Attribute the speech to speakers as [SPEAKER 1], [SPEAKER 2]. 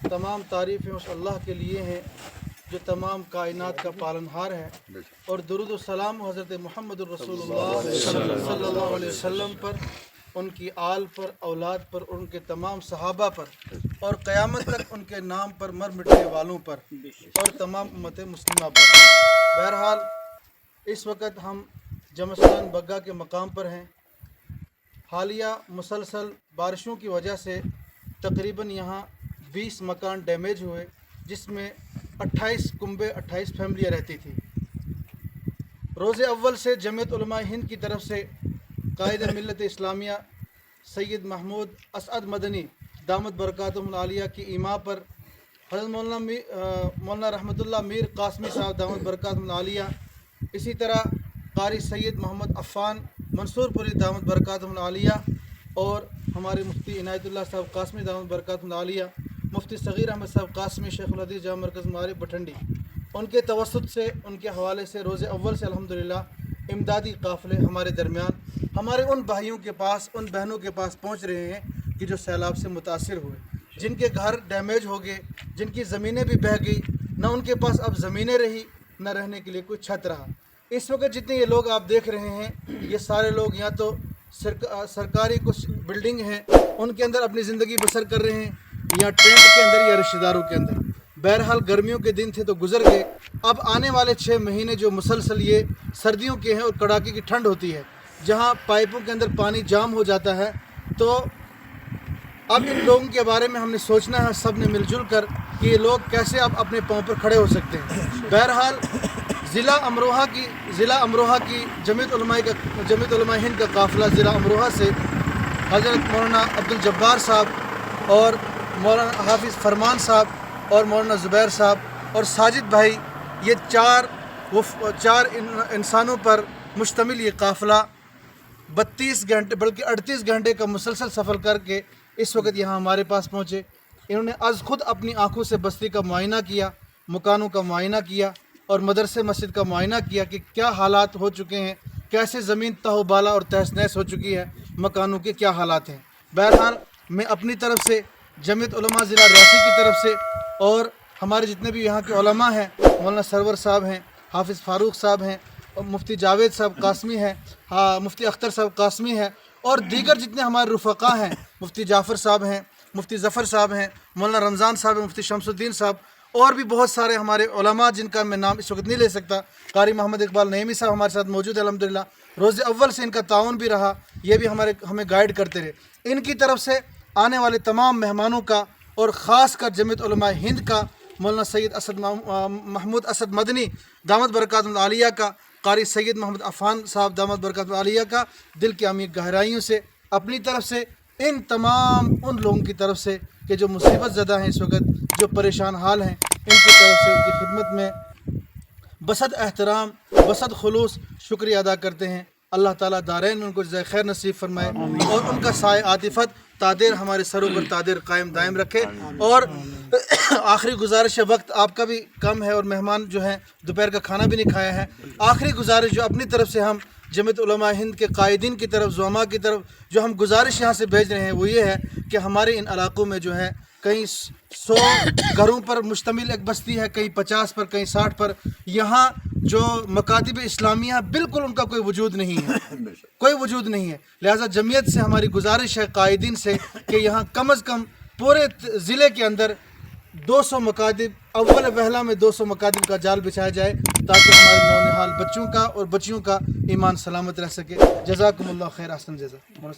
[SPEAKER 1] तमाम तारीफ़ें उस अल्लाह के लिए हैं जो तमाम कायनात का पालनहार है, और दुरूद व सलाम हज़रत मुहम्मद रसूलुल्लाह सल्लल्लाहु अलैहि वसल्लम पर, उनकी आल पर, औलाद पर, उनके तमाम सहाबा पर, और क़यामत तक उनके नाम पर मर मिटने वालों पर, और तमाम उम्मत मुस्लिमा पर। बहरहाल इस वक्त हम जमस्तान बग्गा के मकाम पर हैं। हालिया मुसलसल बारिशों की वजह से तकरीबन यहाँ 20 मकान डैमेज हुए, जिसमें 28 कुंबे 28 फैमिलियाँ रहती थी। रोज़े अव्वल से जमीयत उलमा हिंद की तरफ से कायद मिल्लत इस्लामिया सैयद महमूद असद मदनी दामत बरकातुहुल आलिया की इमा पर हज़रत मौलाना रहमतुल्लाह मीर कासमी साहब दामत बरकातुहुल आलिया, इसी तरह कारी सैयद मोहम्मद अफ़ान मंसूरपुरी दामत बरकातुहुल आलिया, और हमारे मुफ्ती इनायतुल्लाह साहब कासमी दामत बरकातुहुल आलिया, मुफ्ती सग़ीर अहमद साहब कासमी शेखुल हदीस जामा मरकज़ मारिफ बठंडी, उनके तवस्सुत से, उनके हवाले से रोज़े अव्वल से अल्हम्दुलिल्लाह इमदादी काफ़िले हमारे दरमियान, हमारे उन भाइयों के पास, उन बहनों के पास पहुँच रहे हैं कि जो सैलाब से मुतासिर हुए, जिनके घर डैमेज हो गए, जिनकी ज़मीनें भी बह गई, न उनके पास अब ज़मीनें रही, न रहने के लिए कोई छत रहा। इस वक्त जितने ये लोग आप देख रहे हैं, ये सारे लोग या तो सरकारी कुछ बिल्डिंग हैं उनके अंदर अपनी ज़िंदगी बसर कर रहे हैं, या टेंट के अंदर, या रिश्तेदारों के अंदर। बहरहाल गर्मियों के दिन थे तो गुजर गए। अब आने वाले 6 महीने जो मुसलसल ये सर्दियों के हैं और कड़ाके की ठंड होती है, जहाँ पाइपों के अंदर पानी जाम हो जाता है, तो अब इन लोगों के बारे में हमने सोचना है सब ने मिलजुल कर कि ये लोग कैसे अब अपने पाँव पर खड़े हो सकते हैं। बहरहाल ज़िला अमरोहा की जमीयत उलमा हिंद का काफ़िला ज़िला अमरोहा से हज़रत मौलाना अब्दुल जब्बार साहब और मौलाना हाफिज़ फरमान साहब और मौलाना ज़ुबैर साहब और साजिद भाई, ये चार इंसानों पर मुश्तमिल ये काफ़िला 32 घंटे बल्कि 38 घंटे का मुसलसल सफ़र करके इस वक्त यहाँ हमारे पास पहुँचे। इन्होंने आज खुद अपनी आँखों से बस्ती का मुआयना किया, मकानों का मुआयना किया, और मदरसे मस्जिद का मुआयना किया कि क्या हालात हो चुके हैं, कैसे ज़मीन तहबाला और तहस नहस हो चुकी है, मकानों के क्या हालात हैं। बहरहाल मैं अपनी तरफ से, जमीयत उलमा ज़िला रियासी की तरफ से, और हमारे जितने भी यहाँ के उलमा हैं, मौलाना सरवर साहब हैं, हाफिज़ फ़ारूक साहब हैं, और मुफ्ती जावेद साहब कासमी हैं, हाँ मुफ्ती अख्तर साहब कासमी हैं, और दीगर जितने हमारे रुफ़क़ा हैं, मुफ्ती जाफ़र साहब हैं, मुफ्ती ज़फ़र साहब हैं, मौलाना रमज़ान साहब हैं, मुफ्ती शमसुद्दीन साहब, और भी बहुत सारे हमारे उलमा जिनका मैं नाम इस वक्त नहीं ले सकता। कारी मोहम्मद इकबाल नईमी साहब हमारे साथ मौजूद है अल्हम्दुलिल्लाह। रोज़े अव्वल से इनका ताउन भी रहा, ये भी हमें गाइड करते रहे। इनकी तरफ से आने वाले तमाम मेहमानों का, और ख़ास कर जमीयत उलमा हिंद का, मौलाना सैयद महमूद असद मदनी दामत बरकातुहुल आलिया का, कारी सैयद मोहम्मद अफ़ान साहब दामत बरकातुहुल आलिया का दिल की अमीर गहराइयों से, अपनी तरफ से, इन तमाम उन लोगों की तरफ से कि जो मुसीबत ज़दा हैं इस वक्त, जो परेशान हाल हैं, इनकी तरफ से उनकी खिदमत में बसद एहतराम, बसद खुलूस शुक्रिया अदा करते हैं। अल्लाह ताला दारैन में उनको जज़ाए खैर नसीब फरमाए, और उनका साए आतिफत तादेर हमारे सरों पर तादेर कायम दायम रखे। और आखिरी गुजारिश है, वक्त आपका भी कम है और मेहमान जो हैं दोपहर का खाना भी नहीं खाया है। आखिरी गुजारिश जो अपनी तरफ से हम जमीयत उलमा हिंद के कायदीन की तरफ, ज़ुअमा की तरफ जो हम गुजारिश यहाँ से भेज रहे हैं, वो ये है कि हमारे इन इलाक़ों में जो है कहीं 100 घरों पर मुश्तमिल एक बस्ती है, कहीं 50 पर, कहीं 60 पर। यहाँ जो मकातिब इस्लामिया बिल्कुल उनका कोई वजूद नहीं है, कोई वजूद नहीं है। लिहाजा जमीयत से हमारी गुजारिश है, कायदीन से, कि यहाँ कम अज़ कम पूरे ज़िले के अंदर 200 मकातिब, अव्वल वहला में 200 मकातिब का जाल बिछाया जाए, ताकि हमारे नौनिहाल बच्चों का और बच्चियों का ईमान सलामत रह सके। जज़ाकुमुल्लाह खैर, अहसन जज़ा।